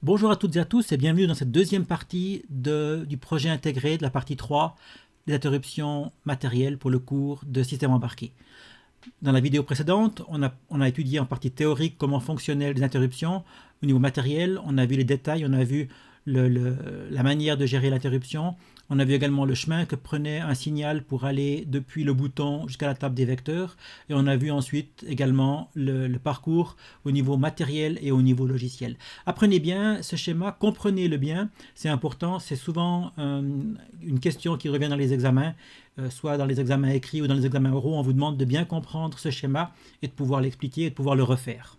Bonjour à toutes et à tous et bienvenue dans cette deuxième partie du projet intégré de la partie 3 des interruptions matérielles pour le cours de système embarqué. Dans la vidéo précédente, on a étudié en partie théorique comment fonctionnaient les interruptions. Au niveau matériel, on a vu les détails, on a vu la manière de gérer l'interruption. On a vu également le chemin que prenait un signal pour aller depuis le bouton jusqu'à la table des vecteurs. Et on a vu ensuite également le parcours au niveau matériel et au niveau logiciel. Apprenez bien ce schéma, comprenez-le bien, c'est important, c'est souvent une question qui revient dans les examens, soit dans les examens écrits ou dans les examens oraux. On vous demande de bien comprendre ce schéma et de pouvoir l'expliquer et de pouvoir le refaire.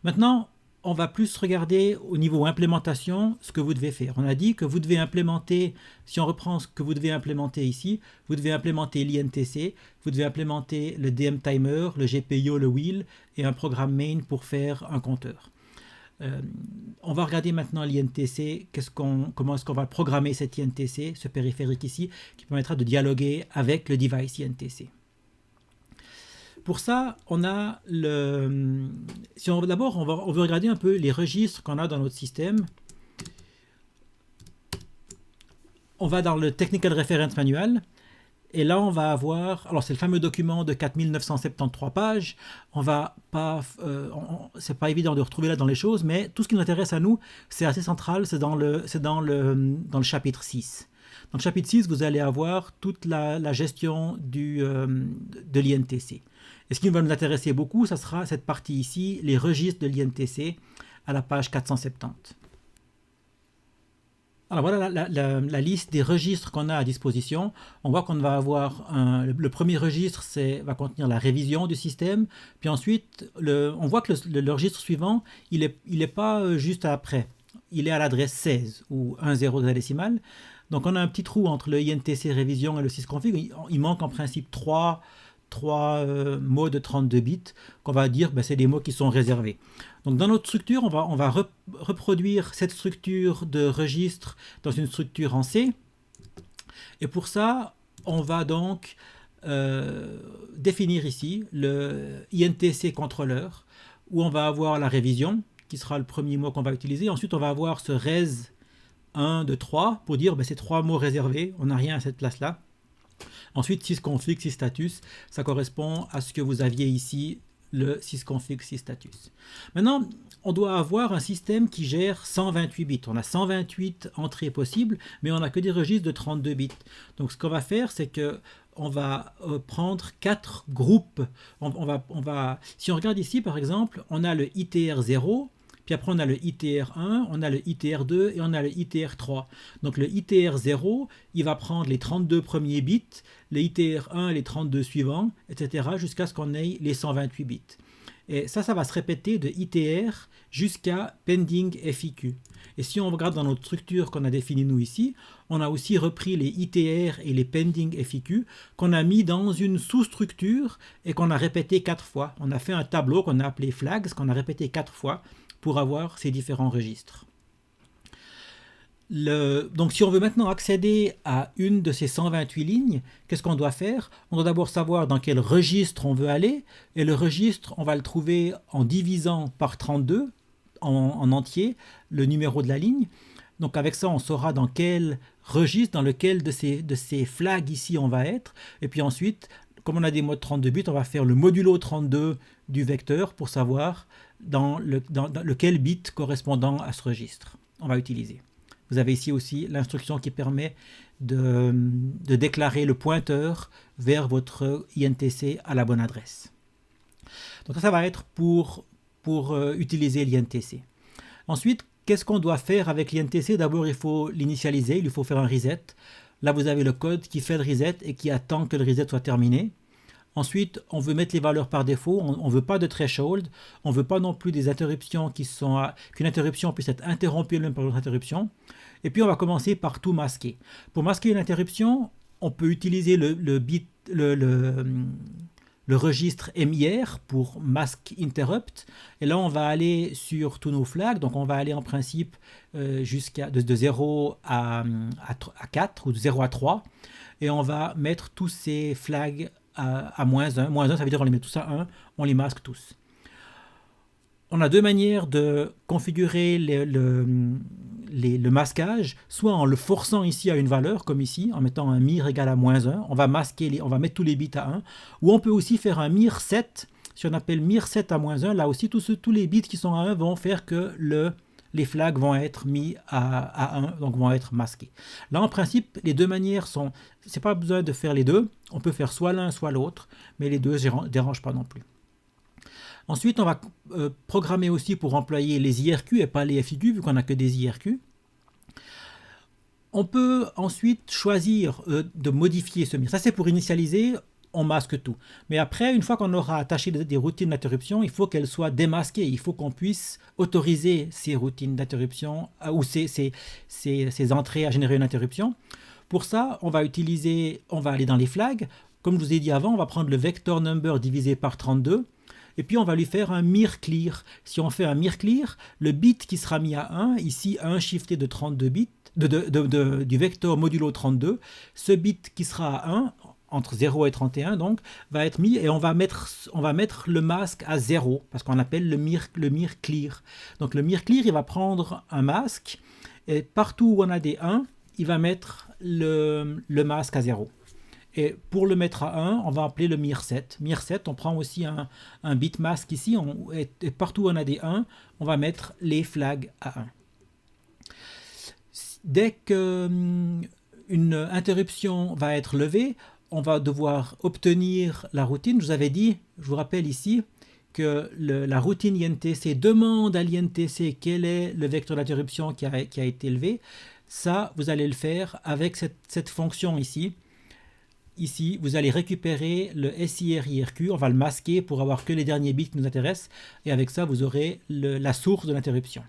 Maintenant, on va plus regarder au niveau implémentation ce que vous devez faire. On a dit que vous devez implémenter, si on reprend ce que vous devez implémenter ici, vous devez implémenter l'INTC, vous devez implémenter le DM Timer, le GPIO, le wheel et un programme main pour faire un compteur. On va regarder maintenant l'INTC, comment est-ce qu'on va programmer cet INTC, ce périphérique ici, qui permettra de dialoguer avec le device INTC. Pour ça, on a d'abord, on veut regarder un peu les registres qu'on a dans notre système. On va dans le Technical Reference Manual. Et là, on va avoir, alors c'est le fameux document de 4973 pages. C'est pas évident de retrouver là dans les choses, mais tout ce qui nous intéresse à nous, c'est assez central, c'est dans le chapitre 6. Dans le chapitre 6, vous allez avoir toute la gestion de l'INTC. Et ce qui va nous intéresser beaucoup, ça sera cette partie ici, les registres de l'INTC, à la page 470. Alors voilà la liste des registres qu'on a à disposition. On voit qu'on va avoir le premier registre va contenir la révision du système. Puis ensuite, on voit que le registre suivant, il est pas juste après. Il est à l'adresse 16 ou 10 de la décimale. Donc on a un petit trou entre le INTC révision et le sysconfig. Il manque en principe trois mots de 32 bits qu'on va dire c'est des mots qui sont réservés. Donc dans notre structure, on va reproduire cette structure de registre dans une structure en C. Et pour ça, on va donc définir ici le INTC contrôleur, où on va avoir la révision, qui sera le premier mot qu'on va utiliser. Ensuite, on va avoir ce res 1, 2, 3, pour dire c'est 3 mots réservés, on n'a rien à cette place-là. Ensuite, sysconfig, sysstatus, ça correspond à ce que vous aviez ici, le sysconfig, sysstatus. Maintenant, on doit avoir un système qui gère 128 bits. On a 128 entrées possibles, mais on n'a que des registres de 32 bits. Donc ce qu'on va faire, c'est que on va prendre 4 groupes. Si on regarde ici, par exemple, on a le ITR0, puis après on a le ITR1, on a le ITR2 et on a le ITR3. Donc le ITR0, il va prendre les 32 premiers bits, les ITR1 et les 32 suivants, etc. jusqu'à ce qu'on ait les 128 bits. Et ça va se répéter de ITR jusqu'à pending FIQ. Et si on regarde dans notre structure qu'on a définie nous ici, on a aussi repris les ITR et les pending FIQ qu'on a mis dans une sous-structure et qu'on a répété 4 fois. On a fait un tableau qu'on a appelé flags, qu'on a répété 4 fois pour avoir ces différents registres. Donc si on veut maintenant accéder à une de ces 128 lignes, qu'est-ce qu'on doit faire? On doit d'abord savoir dans quel registre on veut aller, et le registre, on va le trouver en divisant par 32, en entier, le numéro de la ligne. Donc avec ça, on saura dans quel registre, dans lequel de ces flags ici on va être, et puis ensuite, comme on a des mots de 32 bits, on va faire le modulo 32 du vecteur pour savoir dans lequel bit correspondant à ce registre on va utiliser. Vous avez ici aussi l'instruction qui permet de déclarer le pointeur vers votre INTC à la bonne adresse. Donc ça va être pour utiliser l'INTC. Ensuite, qu'est-ce qu'on doit faire avec l'INTC? D'abord, il faut l'initialiser, il faut faire un reset. Là, vous avez le code qui fait le reset et qui attend que le reset soit terminé. Ensuite, on veut mettre les valeurs par défaut, on ne veut pas de threshold, on ne veut pas non plus des interruptions qu'une interruption puisse être interrompue même par une autre interruption. Et puis on va commencer par tout masquer. Pour masquer une interruption, on peut utiliser le registre MIR pour mask interrupt. Et là, on va aller sur tous nos flags. Donc on va aller en principe de 0 à 4 ou de 0 à 3. Et on va mettre tous ces flags à -1. -1, ça veut dire qu'on les met tous à 1, on les masque tous. On a deux manières de configurer le masquage, soit en le forçant ici à une valeur, comme ici, en mettant un mir égal à -1, on va masquer, on va mettre tous les bits à 1, ou on peut aussi faire un mir set, si on appelle mir set à -1, là aussi tous les bits qui sont à 1 vont faire que les flags vont être mis à 1, donc vont être masqués. Là, en principe, les deux manières sont, c'est pas besoin de faire les deux, on peut faire soit l'un, soit l'autre, mais les deux ne dérangent pas non plus. Ensuite, on va programmer aussi pour employer les IRQ et pas les FIQ, vu qu'on n'a que des IRQ. On peut ensuite choisir de modifier ce mir. Ça, c'est pour initialiser, on masque tout. Mais après, une fois qu'on aura attaché des routines d'interruption, il faut qu'elles soient démasquées. Il faut qu'on puisse autoriser ces routines d'interruption ou ces entrées à générer une interruption. Pour ça, on va aller dans les flags. Comme je vous ai dit avant, on va prendre le vector number divisé par 32. Et puis on va lui faire un mir clear. Si on fait un mir clear, le bit qui sera mis à 1, ici 1 shifté de 32 bits, du vecteur modulo 32, ce bit qui sera à 1, entre 0 et 31 donc, va être mis et on va mettre le masque à 0, parce qu'on appelle le mir clear. Donc le mir clear, il va prendre un masque, et partout où on a des 1, il va mettre le masque à 0. Et pour le mettre à 1, on va appeler le mir set. Mir set, on prend aussi un bit mask ici, et partout où on a des 1, on va mettre les flags à 1. Dès qu'une interruption va être levée, on va devoir obtenir la routine. Je vous rappelle ici, que la routine INTC demande à l'INTC quel est le vecteur d'interruption qui a été élevé. Ça, vous allez le faire avec cette fonction ici. Ici, vous allez récupérer le SIR-IRQ, on va le masquer pour avoir que les derniers bits qui nous intéressent, et avec ça, vous aurez la source de l'interruption.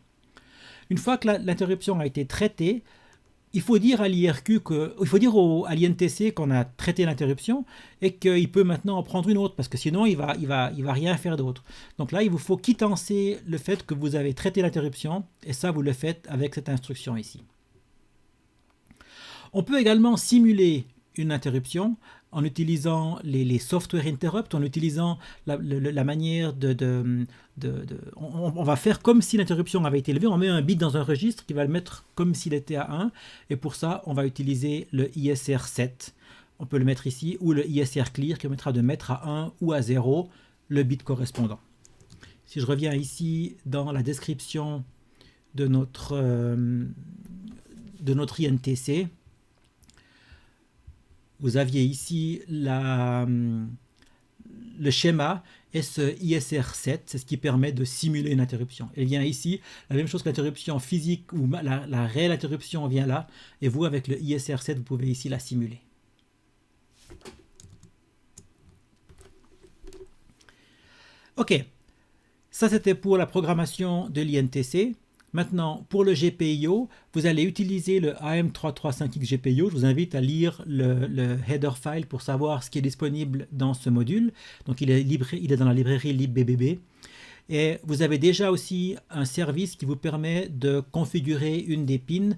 Une fois que l'interruption a été traitée, il faut dire à l'IRQ à l'INTC qu'on a traité l'interruption et qu'il peut maintenant en prendre une autre, parce que sinon il va rien faire d'autre. Donc là, il vous faut quittancer le fait que vous avez traité l'interruption, et ça, vous le faites avec cette instruction ici. On peut également simuler une interruption en utilisant les software interrupts, en utilisant la manière on va faire comme si l'interruption avait été élevée, on met un bit dans un registre qui va le mettre comme s'il était à 1, et pour ça, on va utiliser le ISR set. On peut le mettre ici, ou le ISR clear qui permettra de mettre à 1 ou à 0 le bit correspondant. Si je reviens ici dans la description de notre INTC, vous aviez ici le schéma, et ce ISR7, c'est ce qui permet de simuler une interruption. Elle vient ici, la même chose que l'interruption physique, ou la réelle interruption vient là, et vous, avec le ISR7, vous pouvez ici la simuler. Ok, ça c'était pour la programmation de l'INTC. Maintenant, pour le GPIO, vous allez utiliser le AM335X GPIO. Je vous invite à lire le header file pour savoir ce qui est disponible dans ce module. Donc, il est dans la librairie libbbb. Et vous avez déjà aussi un service qui vous permet de configurer une des pins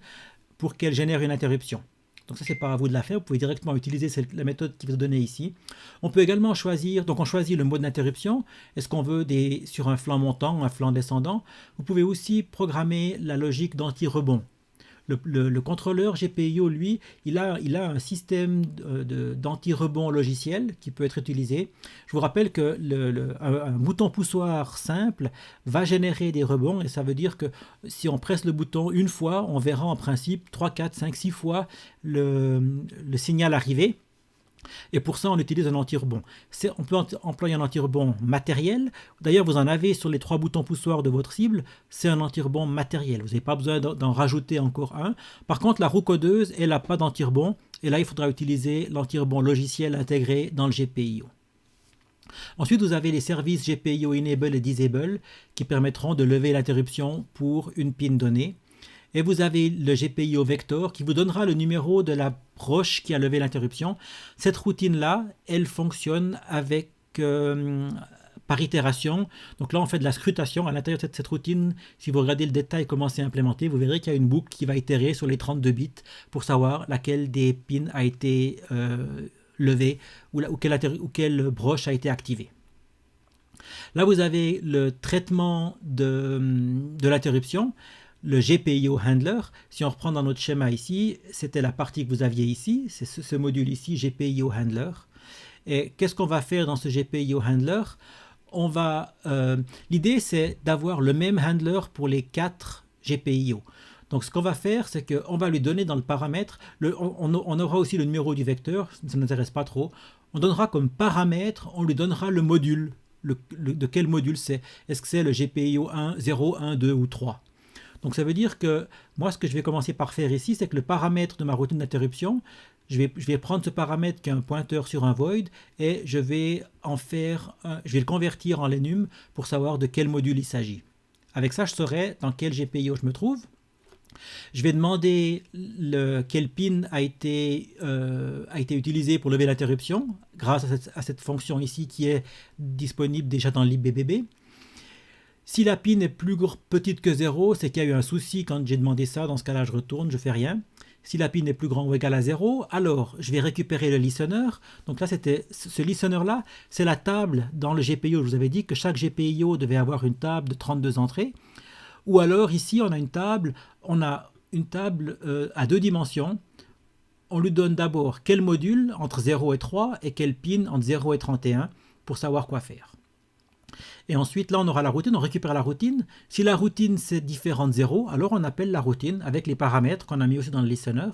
pour qu'elle génère une interruption. Donc ça, c'est pas à vous de la faire, vous pouvez directement utiliser la méthode qui vous est donnée ici. On peut également choisir, donc on choisit le mode d'interruption. Est-ce qu'on veut sur un flanc montant ou un flanc descendant? Vous pouvez aussi programmer la logique d'anti-rebond. Le contrôleur GPIO, lui, il a un système d'anti-rebond logiciel qui peut être utilisé. Je vous rappelle que un bouton poussoir simple va générer des rebonds, et ça veut dire que si on presse le bouton une fois, on verra en principe 3, 4, 5, 6 fois le signal arriver. Et pour ça, on utilise un anti-rebond. On peut employer un anti-rebond matériel. D'ailleurs, vous en avez sur les 3 boutons poussoirs de votre cible. C'est un anti-rebond matériel. Vous n'avez pas besoin d'en rajouter encore un. Par contre, la roue codeuse, elle n'a pas d'anti-rebond. Et là, il faudra utiliser l'anti-rebond logiciel intégré dans le GPIO. Ensuite, vous avez les services GPIO Enable et Disable qui permettront de lever l'interruption pour une pin donnée. Et vous avez le GPIO Vector qui vous donnera le numéro de la broche qui a levé l'interruption. Cette routine-là, elle fonctionne avec par itération. Donc là, on fait de la scrutation à l'intérieur de cette routine. Si vous regardez le détail, comment c'est implémenté, vous verrez qu'il y a une boucle qui va itérer sur les 32 bits pour savoir laquelle des pins a été levée ou quelle broche a été activée. Là, vous avez le traitement de l'interruption, le GPIO handler. Si on reprend dans notre schéma ici, c'était la partie que vous aviez ici, c'est ce module ici, GPIO handler. Et qu'est-ce qu'on va faire dans ce GPIO handler? L'idée, c'est d'avoir le même handler pour les 4 GPIO. Donc ce qu'on va faire, c'est qu'on va lui donner dans le paramètre, on aura aussi le numéro du vecteur, ça ne nous intéresse pas trop. On donnera comme paramètre, on lui donnera le module. De quel module c'est? Est-ce que c'est le GPIO 1, 0, 1, 2 ou 3? Donc ça veut dire que moi, ce que je vais commencer par faire ici, c'est que le paramètre de ma routine d'interruption, je vais prendre ce paramètre qui est un pointeur sur un void et je vais le convertir en lenum pour savoir de quel module il s'agit. Avec ça, je saurai dans quel GPIO je me trouve. Je vais demander quel pin a été utilisé pour lever l'interruption grâce à cette fonction ici qui est disponible déjà dans libbbb. Si la pin est plus petite que 0, c'est qu'il y a eu un souci quand j'ai demandé ça. Dans ce cas-là, je retourne, je ne fais rien. Si la pin est plus grande ou égale à 0, alors je vais récupérer le listener. Donc là, ce listener-là, c'est la table dans le GPIO. Je vous avais dit que chaque GPIO devait avoir une table de 32 entrées. Ou alors ici, on a une table à 2 dimensions. On lui donne d'abord quel module entre 0 et 3 et quel pin entre 0 et 31 pour savoir quoi faire. Et ensuite, là, on aura la routine, on récupère la routine. Si la routine, c'est différent de 0, alors on appelle la routine avec les paramètres qu'on a mis aussi dans le listener.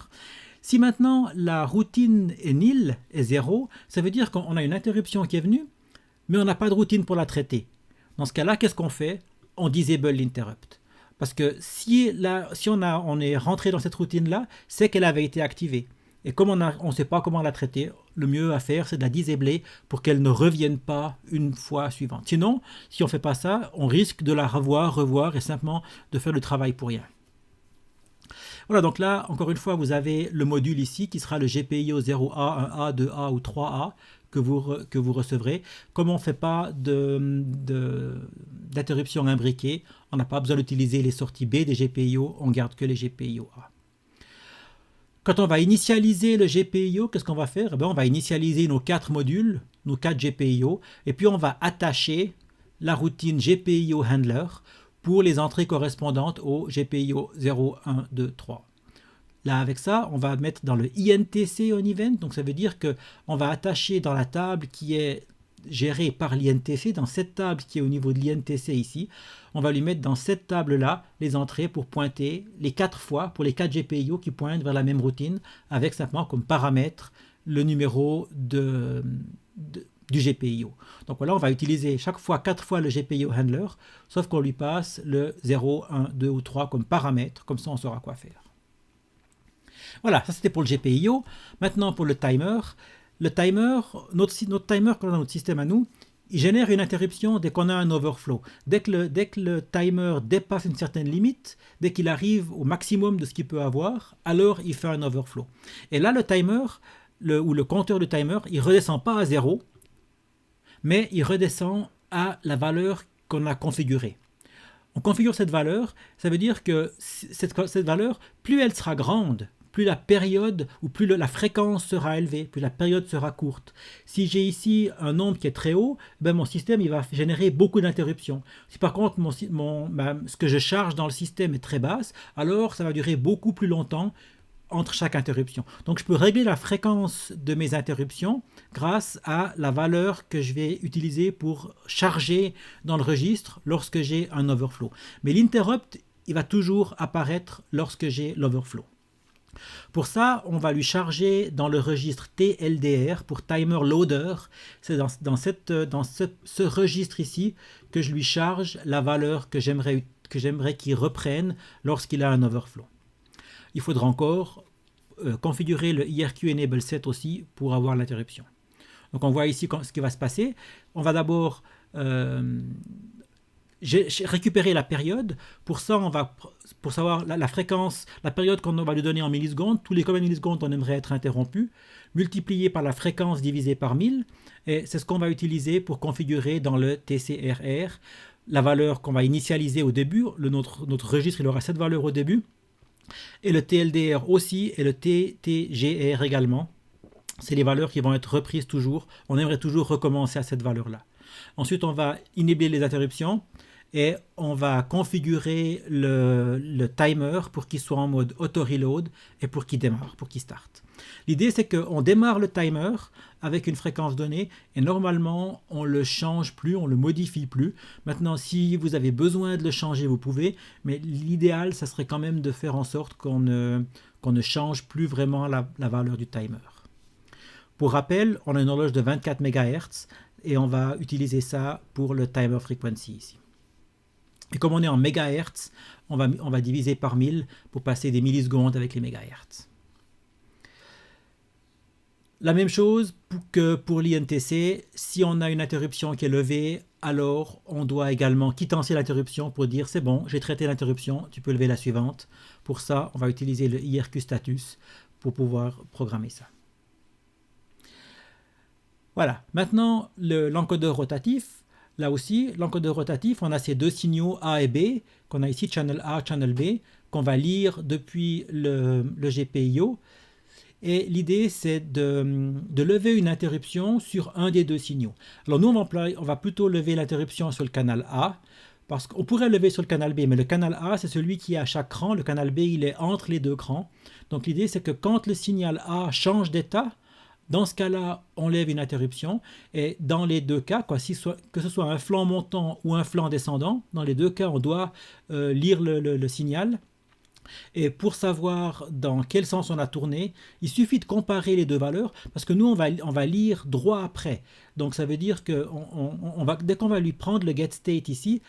Si maintenant, la routine est nil, est 0, ça veut dire qu'on a une interruption qui est venue, mais on n'a pas de routine pour la traiter. Dans ce cas-là, qu'est-ce qu'on fait? On disable l'interrupt. Parce que si on est rentré dans cette routine-là, c'est qu'elle avait été activée. Et comme on ne sait pas comment la traiter, le mieux à faire, c'est de la disabler pour qu'elle ne revienne pas une fois suivante. Sinon, si on ne fait pas ça, on risque de la revoir et simplement de faire le travail pour rien. Voilà, donc là, encore une fois, vous avez le module ici qui sera le GPIO 0A, 1A, 2A ou 3A que vous recevrez. Comme on ne fait pas d'interruption imbriquée, on n'a pas besoin d'utiliser les sorties B des GPIO, on garde que les GPIO A. Quand on va initialiser le GPIO, qu'est-ce qu'on va faire? On va initialiser nos 4 modules, nos 4 GPIO, et puis on va attacher la routine GPIO handler pour les entrées correspondantes au GPIO 0, 1, 2, 3. Là, avec ça, on va mettre dans le INTC on event, donc ça veut dire qu'on va attacher dans la table qui est gérée par l'INTC, dans cette table qui est au niveau de l'INTC ici, on va lui mettre dans cette table-là les entrées pour pointer les 4 fois, pour les 4 GPIO qui pointent vers la même routine, avec simplement comme paramètre le numéro du GPIO. Donc voilà, on va utiliser chaque fois 4 fois le GPIO handler, sauf qu'on lui passe le 0, 1, 2 ou 3 comme paramètre, comme ça on saura quoi faire. Voilà, ça c'était pour le GPIO. Maintenant pour le timer. Le timer, notre timer qu'on a dans notre système à nous, il génère une interruption dès qu'on a un overflow. Dès que le timer dépasse une certaine limite, dès qu'il arrive au maximum de ce qu'il peut avoir, alors il fait un overflow. Et là, le timer, ou le compteur du timer, il ne redescend pas à 0, mais il redescend à la valeur qu'on a configurée. On configure cette valeur, ça veut dire que cette valeur, plus elle sera grande, plus la période ou plus la fréquence sera élevée, plus la période sera courte. Si j'ai ici un nombre qui est très haut, mon système il va générer beaucoup d'interruptions. Si par contre ce que je charge dans le système est très basse, alors ça va durer beaucoup plus longtemps entre chaque interruption. Donc je peux régler la fréquence de mes interruptions grâce à la valeur que je vais utiliser pour charger dans le registre lorsque j'ai un overflow. Mais l'interrupt, il va toujours apparaître lorsque j'ai l'overflow. Pour ça, on va lui charger dans le registre TLDR pour Timer Loader. C'est dans ce registre ici que je lui charge la valeur que j'aimerais qu'il reprenne lorsqu'il a un overflow. Il faudra encore configurer le IRQ Enable Set aussi pour avoir l'interruption. Donc on voit ici ce qui va se passer. On va d'abord récupérer la période. Pour ça, pour savoir la fréquence, la période qu'on va lui donner en millisecondes, tous les combien de millisecondes on aimerait être interrompu, multiplié par la fréquence divisée par 1000, et c'est ce qu'on va utiliser pour configurer dans le TCRR la valeur qu'on va initialiser au début. Notre registre, il aura cette valeur au début, et le TLDR aussi, et le TTGR également. C'est les valeurs qui vont être reprises toujours. On aimerait toujours recommencer à cette valeur-là. Ensuite, on va inhiber les interruptions et on va configurer le timer pour qu'il soit en mode auto-reload et pour qu'il démarre, pour qu'il starte. L'idée, c'est qu'on démarre le timer avec une fréquence donnée et normalement, on ne le change plus, on ne le modifie plus. Maintenant, si vous avez besoin de le changer, vous pouvez, mais l'idéal, ça serait quand même de faire en sorte qu'on ne change plus vraiment la valeur du timer. Pour rappel, on a une horloge de 24 MHz et on va utiliser ça pour le timer frequency ici. Et comme on est en mégahertz, on va diviser par 1000 pour passer des millisecondes avec les mégahertz. La même chose que pour l'INTC, si on a une interruption qui est levée, alors on doit également quittancer l'interruption pour dire c'est bon, j'ai traité l'interruption, tu peux lever la suivante. Pour ça, on va utiliser le IRQ status pour pouvoir programmer ça. Voilà, maintenant l'encodeur rotatif. Là aussi, l'encodeur rotatif, on a ces deux signaux A et B, qu'on a ici, channel A, channel B, qu'on va lire depuis le GPIO. Et l'idée, c'est de lever une interruption sur un des deux signaux. Alors nous, on va plutôt lever l'interruption sur le canal A, parce qu'on pourrait lever sur le canal B, mais le canal A, c'est celui qui est à chaque cran. Le canal B, il est entre les deux crans. Donc l'idée, c'est que quand le signal A change d'état, dans ce cas-là, on lève une interruption. Et dans les deux cas, que ce soit un flanc montant ou un flanc descendant, dans les deux cas, on doit lire le signal. Et pour savoir dans quel sens on a tourné, il suffit de comparer les deux valeurs, parce que nous, on va lire droit après. Donc ça veut dire que dès qu'on va lui prendre le getState ici,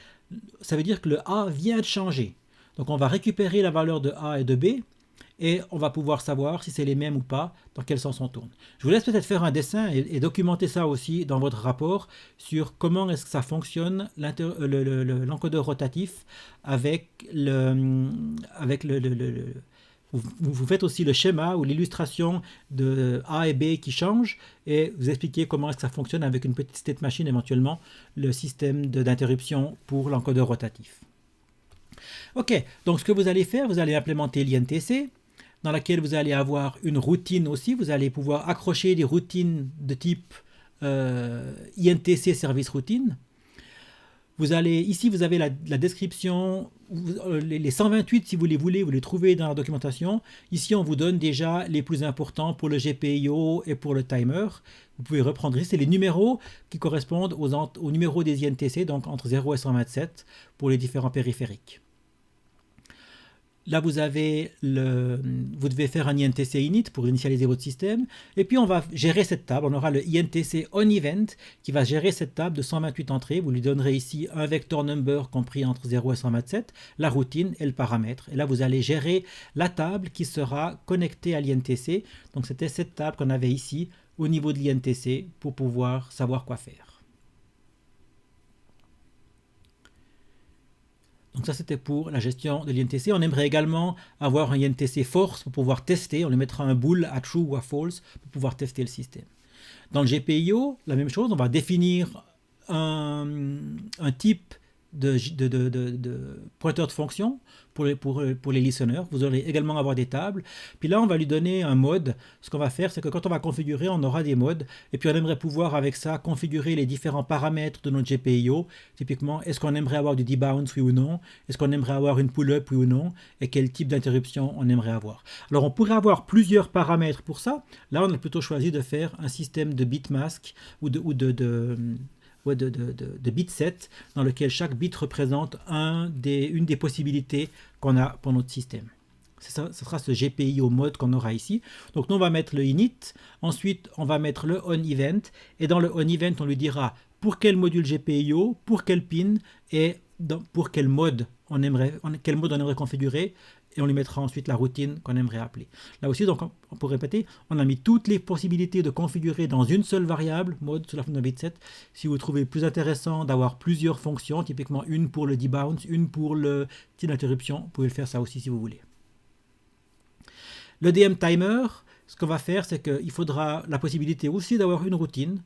ça veut dire que le A vient de changer. Donc on va récupérer la valeur de A et de B, et on va pouvoir savoir si c'est les mêmes ou pas, dans quel sens on tourne. Je vous laisse peut-être faire un dessin et documenter ça aussi dans votre rapport sur comment est-ce que ça fonctionne l'encodeur rotatif avec vous faites aussi le schéma ou l'illustration de A et B qui changent et vous expliquez comment est-ce que ça fonctionne avec une petite state machine éventuellement, le système d'interruption pour l'encodeur rotatif. Ok, donc ce que vous allez faire, vous allez implémenter l'INTC, dans laquelle vous allez avoir une routine aussi. Vous allez pouvoir accrocher des routines de type INTC Service Routine. Ici, vous avez la description, les 128, si vous les voulez, vous les trouvez dans la documentation. Ici, on vous donne déjà les plus importants pour le GPIO et pour le timer. Vous pouvez reprendre ici, c'est les numéros qui correspondent aux numéros des INTC, donc entre 0 et 127 pour les différents périphériques. Là, vous devez faire un INTC init pour initialiser votre système. Et puis, on va gérer cette table. On aura le INTC onEvent qui va gérer cette table de 128 entrées. Vous lui donnerez ici un vector number compris entre 0 et 127, la routine et le paramètre. Et là, vous allez gérer la table qui sera connectée à l'INTC. Donc, c'était cette table qu'on avait ici au niveau de l'INTC pour pouvoir savoir quoi faire. Donc ça, c'était pour la gestion de l'INTC. On aimerait également avoir un INTC force pour pouvoir tester. On lui mettra un bool à true ou à false pour pouvoir tester le système. Dans le GPIO, la même chose. On va définir un type de pointeur de fonction pour les listeners. Vous allez également avoir des tables. Puis là, on va lui donner un mode. Ce qu'on va faire, c'est que quand on va configurer, on aura des modes. Et puis, on aimerait pouvoir, avec ça, configurer les différents paramètres de notre GPIO. Typiquement, est-ce qu'on aimerait avoir du debounce, oui ou non? Est-ce qu'on aimerait avoir une pull-up, oui ou non? Et quel type d'interruption on aimerait avoir? Alors, on pourrait avoir plusieurs paramètres pour ça. Là, on a plutôt choisi de faire un système de bitmask ou de bit set dans lequel chaque bit représente une des possibilités qu'on a pour notre système. Ce sera ce GPIO mode qu'on aura ici. Donc nous, on va mettre le init, ensuite on va mettre le onEvent, et dans le onEvent, on lui dira pour quel module GPIO, pour quel pin, et pour quel mode on aimerait configurer, et on lui mettra ensuite la routine qu'on aimerait appeler. Là aussi, donc, pour répéter, on a mis toutes les possibilités de configurer dans une seule variable, mode sous la forme d'un bitset. Si vous trouvez plus intéressant d'avoir plusieurs fonctions, typiquement une pour le debounce, une pour le type d'interruption, vous pouvez le faire ça aussi si vous voulez. Le DM timer, ce qu'on va faire, c'est qu'il faudra la possibilité aussi d'avoir une routine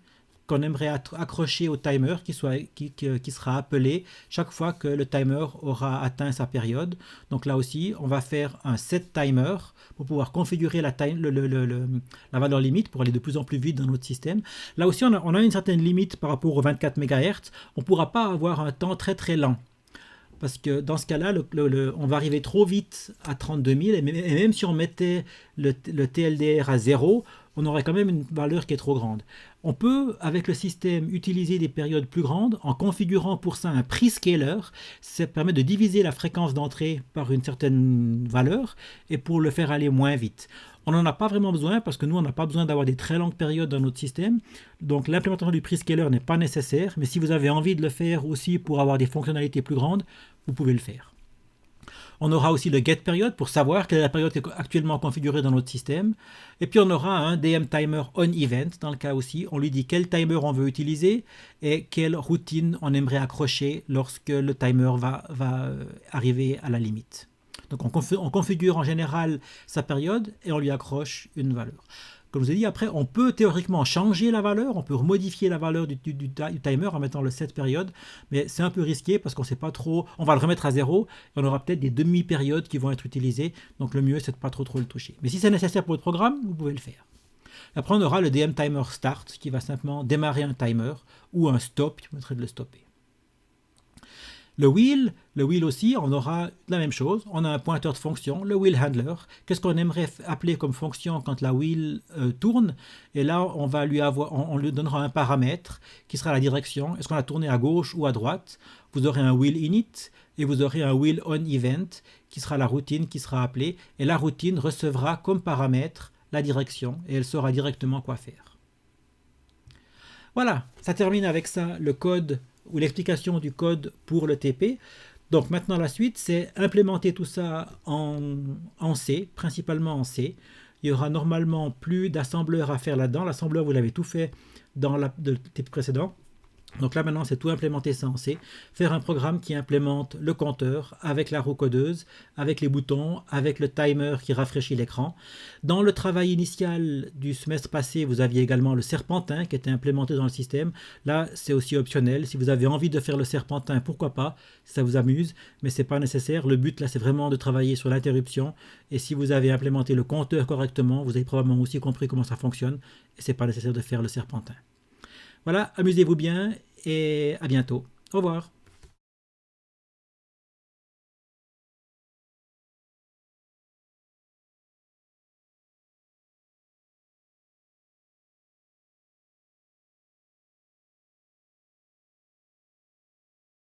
qu'on aimerait accrocher au timer qui sera appelé chaque fois que le timer aura atteint sa période. Donc là aussi, on va faire un set timer pour pouvoir configurer la valeur limite pour aller de plus en plus vite dans notre système. Là aussi, on a une certaine limite par rapport aux 24 MHz. On ne pourra pas avoir un temps très très lent. Parce que dans ce cas-là, on va arriver trop vite à 32 000, et même si on mettait le TLDR à 0, on aurait quand même une valeur qui est trop grande. On peut, avec le système, utiliser des périodes plus grandes en configurant pour ça un prescaler. Ça permet de diviser la fréquence d'entrée par une certaine valeur et pour le faire aller moins vite. On n'en a pas vraiment besoin parce que nous, on n'a pas besoin d'avoir des très longues périodes dans notre système. Donc l'implémentation du prescaler n'est pas nécessaire, mais si vous avez envie de le faire aussi pour avoir des fonctionnalités plus grandes, vous pouvez le faire. On aura aussi le get period pour savoir quelle est la période qui est actuellement configurée dans notre système. Et puis on aura un DM timer on event dans le cas aussi. On lui dit quel timer on veut utiliser et quelle routine on aimerait accrocher lorsque le timer va arriver à la limite. Donc on configure en général sa période et on lui accroche une valeur. Comme je vous ai dit, après, on peut théoriquement changer la valeur, on peut modifier la valeur du timer en mettant le set période, mais c'est un peu risqué parce qu'on ne sait pas trop. On va le remettre à 0 et on aura peut-être des demi-périodes qui vont être utilisées, donc le mieux c'est de ne pas trop le toucher. Mais si c'est nécessaire pour votre programme, vous pouvez le faire. Après, on aura le DM timer start qui va simplement démarrer un timer ou un stop qui permettrait de le stopper. Le wheel aussi, on aura la même chose. On a un pointeur de fonction, le wheel handler. Qu'est-ce qu'on aimerait appeler comme fonction quand la wheel tourne? Et là, on lui donnera un paramètre qui sera la direction. Est-ce qu'on a tourné à gauche ou à droite? Vous aurez un wheel init et vous aurez un wheel on event qui sera la routine qui sera appelée. Et la routine recevra comme paramètre la direction et elle saura directement quoi faire. Voilà, ça termine avec ça le code ou l'explication du code pour le TP. Donc maintenant la suite, c'est implémenter tout ça en C, principalement en C. Il y aura normalement plus d'assembleur à faire là-dedans. L'assembleur, vous l'avez tout fait dans le type précédent. Donc là maintenant c'est tout implémenter ça en C, faire un programme qui implémente le compteur avec la roue codeuse, avec les boutons, avec le timer qui rafraîchit l'écran. Dans le travail initial du semestre passé, vous aviez également le serpentin qui était implémenté dans le système. Là c'est aussi optionnel, si vous avez envie de faire le serpentin, pourquoi pas, si ça vous amuse, mais c'est pas nécessaire. Le but là c'est vraiment de travailler sur l'interruption, et si vous avez implémenté le compteur correctement, vous avez probablement aussi compris comment ça fonctionne, et c'est pas nécessaire de faire le serpentin. Voilà, amusez-vous bien et à bientôt. Au revoir.